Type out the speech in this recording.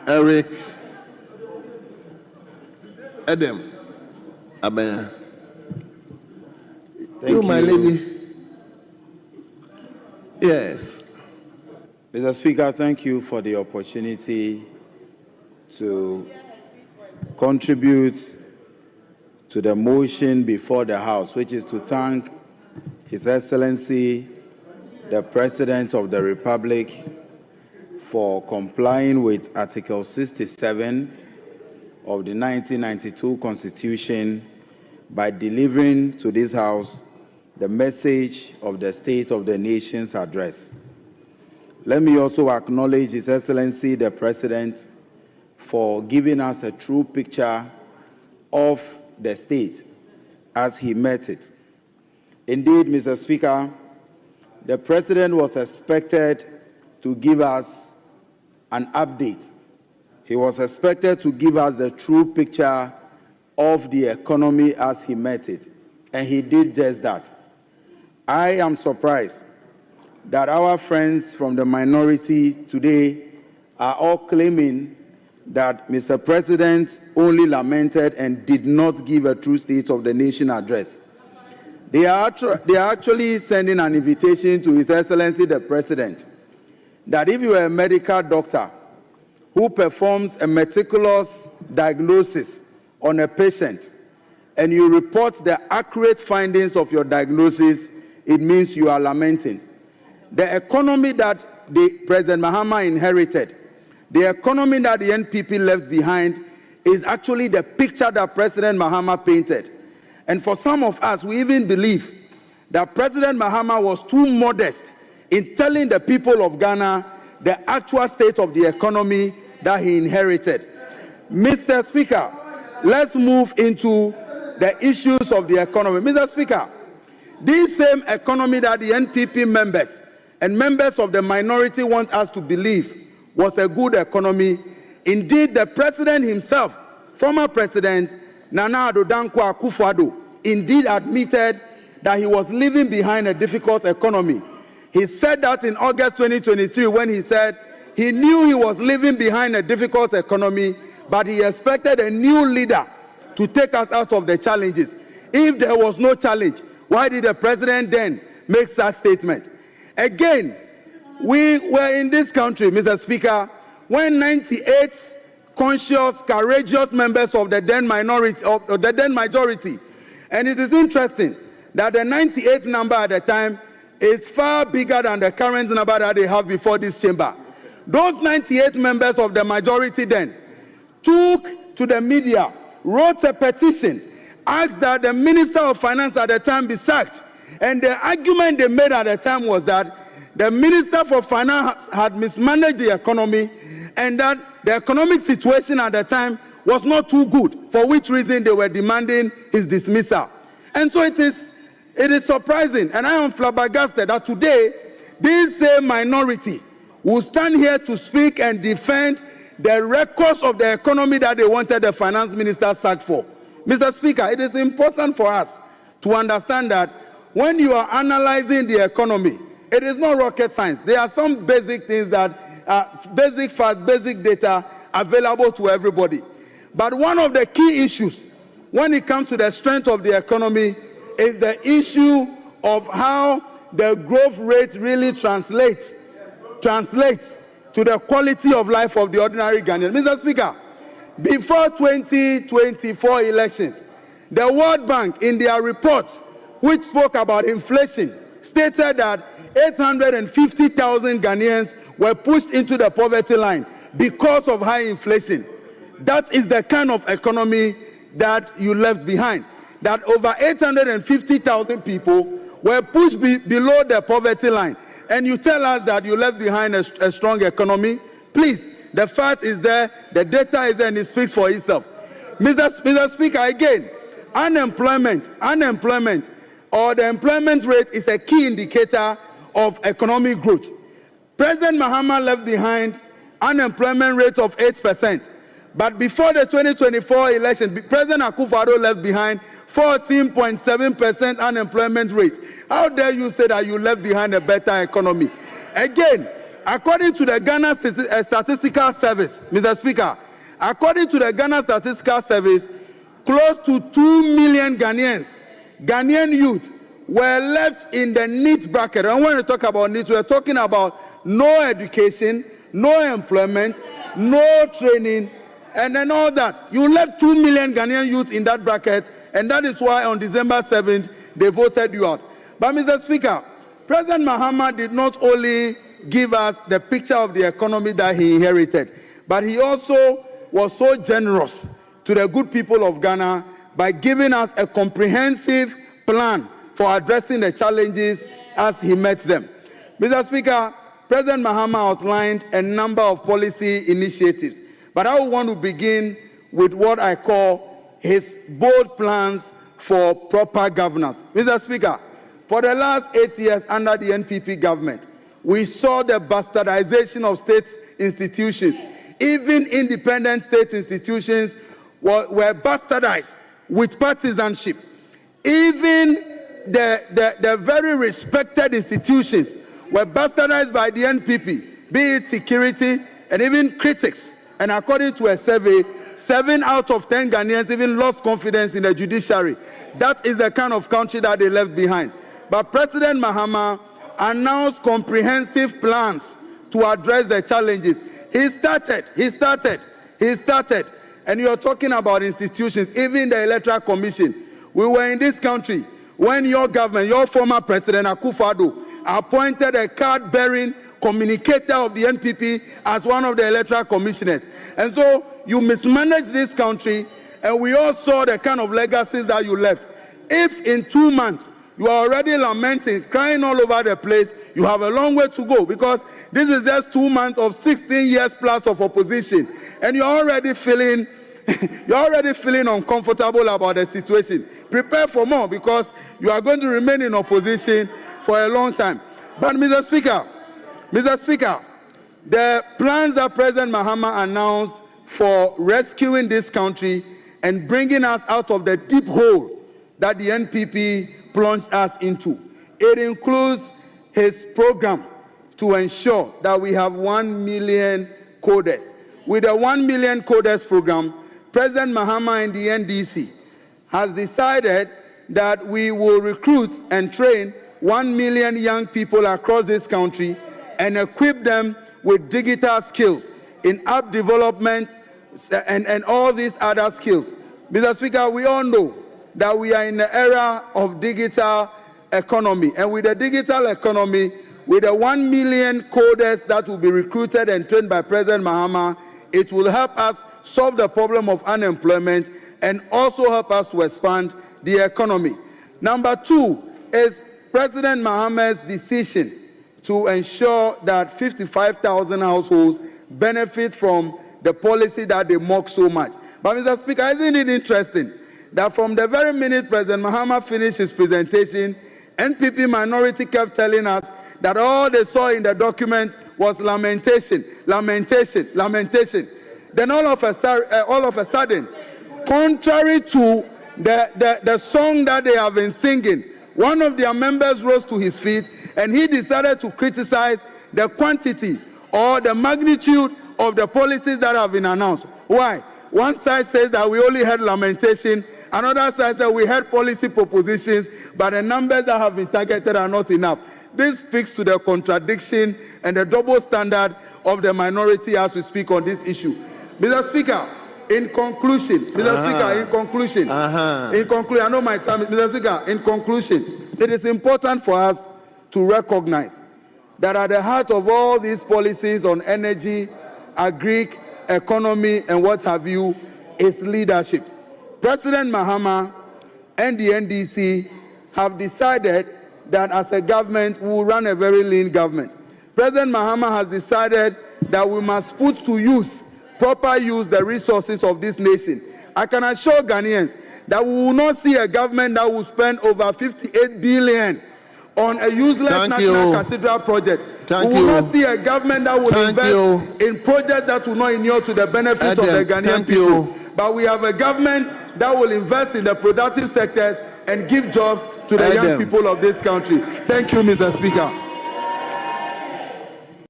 Eric Adam Abaya. Thank you, my lady. Yes. Mr. Speaker, thank you for the opportunity to contribute to the motion before the House, which is to thank His Excellency, the President of the Republic, for complying with Article 67 of the 1992 Constitution by delivering to this House the message of the State of the Nation's address. Let me also acknowledge His Excellency, the President, for giving us a true picture of the state as he met it. Indeed, Mr. Speaker, the President was expected to give us an update. He was expected to give us the true picture of the economy as he met it, and he did just that. I am surprised that our friends from the minority today are all claiming that Mr. President only lamented and did not give a true State of the Nation address. They are actually sending an invitation to His Excellency the President that if you are a medical doctor who performs a meticulous diagnosis on a patient and you report the accurate findings of your diagnosis, it means you are lamenting. The economy that President Mahama inherited, the economy that the NPP left behind, is actually the picture that President Mahama painted. And for some of us, we even believe that President Mahama was too modest in telling the people of Ghana the actual state of the economy that he inherited. Mr. Speaker, let's move into the issues of the economy. Mr. Speaker, this same economy that the NPP members and members of the minority want us to believe was a good economy. Indeed, the President himself, former President Nana Addo Akufo-Addo, indeed admitted that he was leaving behind a difficult economy. He said that in August 2023 when he said he knew he was leaving behind a difficult economy, but he expected a new leader to take us out of the challenges. If there was no challenge, why did the President then make such statement? Again, we were in this country, Mr. Speaker, when 98 conscious, courageous members of the then minority, of the then majority, and it is interesting that the 98 number at the time is far bigger than the current number that they have before this chamber. Those 98 members of the majority then took to the media, wrote a petition, asked that the Minister of Finance at the time be sacked. And the argument they made at the time was that the Minister for Finance had mismanaged the economy and that the economic situation at the time was not too good, for which reason they were demanding his dismissal. And so it is surprising, and I am flabbergasted that today this same minority will stand here to speak and defend the records of the economy that they wanted the finance minister sacked for. Mr. Speaker, it is important for us to understand that when you are analyzing the economy, it is not rocket science. There are some basic things that are basic facts, basic data available to everybody. But one of the key issues when it comes to the strength of the economy is the issue of how the growth rate really translates to the quality of life of the ordinary Ghanaian. Mr. Speaker, before 2024 elections, the World Bank in their report, which spoke about inflation, stated that 850,000 Ghanaians were pushed into the poverty line because of high inflation. That is the kind of economy that you left behind. That over 850,000 people were pushed below the poverty line. And you tell us that you left behind a strong economy? Please, the fact is there, the data is there, and it speaks for itself. Mr. Speaker, again, unemployment or the employment rate is a key indicator of economic growth. President Mahama left behind unemployment rate of 8%. But before the 2024 election, President Akufo-Addo left behind 14.7% unemployment rate. How dare you say that you left behind a better economy? Again, According to the Ghana Statistical Service, Mr. Speaker, according to the Ghana Statistical Service, close to 2 million Ghanaian youth were left in the NEET bracket. And when we talk about NEET, we're talking about no education, no employment, no training, and then all that. You left 2 million Ghanaian youth in that bracket, and that is why on December 7th, they voted you out. But Mr. Speaker, President Mahama did not only give us the picture of the economy that he inherited, but he also was so generous to the good people of Ghana by giving us a comprehensive plan for addressing the challenges as he met them. Mr. Speaker, President Mahama outlined a number of policy initiatives, but I want to begin with what I call his bold plans for proper governance. Mr. Speaker, for the last 8 years under the NPP government, we saw the bastardization of state institutions. Even independent state institutions were bastardized with partisanship. Even the very respected institutions were bastardized by the NPP, be it security and even critics. And according to a survey, 7 out of 10 Ghanaians even lost confidence in the judiciary. That is the kind of country that they left behind. But President Mahama announced comprehensive plans to address the challenges. He started. And you're talking about institutions, even the Electoral Commission. We were in this country when your government, your former president, Akufo-Addo, appointed a card-bearing communicator of the NPP as one of the electoral commissioners. And so you mismanaged this country, and we all saw the kind of legacies that you left. If in 2 months you are already lamenting, crying all over the place, you have a long way to go, because this is just 2 months of 16 years plus of opposition, and you're already feeling uncomfortable about the situation. Prepare for more, because you are going to remain in opposition for a long time. But Mr. Speaker, the plans that President Mahama announced for rescuing this country and bringing us out of the deep hole that the NPP plunged us into, it includes his program to ensure that we have 1 million coders. With the 1 million coders program, President Mahama and the NDC has decided that we will recruit and train 1 million young people across this country and equip them with digital skills in app development and all these other skills. Mr. Speaker, we all know that we are in the era of digital economy. And with the digital economy, with the 1 million coders that will be recruited and trained by President Mahama, it will help us solve the problem of unemployment and also help us to expand the economy. Number 2 is President Mahama's decision to ensure that 55,000 households benefit from the policy that they mock so much. But Mr. Speaker, isn't it interesting that from the very minute President Mahama finished his presentation, NPP minority kept telling us that all they saw in the document was lamentation. Then all of a sudden, contrary to the song that they have been singing, one of their members rose to his feet and he decided to criticize the quantity or the magnitude of the policies that have been announced. Why? One side says that we only had lamentation, another side says we had policy propositions, but the numbers that have been targeted are not enough. This speaks to the contradiction and the double standard of the minority as we speak on this issue. Mr. Speaker, in conclusion, I know my time, Mr. Speaker, in conclusion, it is important for us to recognize that at the heart of all these policies on energy, agric, economy, and what have you, is leadership. President Mahama and the NDC have decided that as a government, we will run a very lean government. President Mahama has decided that we must put to proper use the resources of this nation. I can assure Ghanaians that we will not see a government that will spend over 58 billion on a useless national cathedral project. We will not see a government that will invest in projects that will not inure to the benefit of the Ghanaian people. But we have a government that will invest in the productive sectors and give jobs to the young people of this country. Thank you, Mr. Speaker.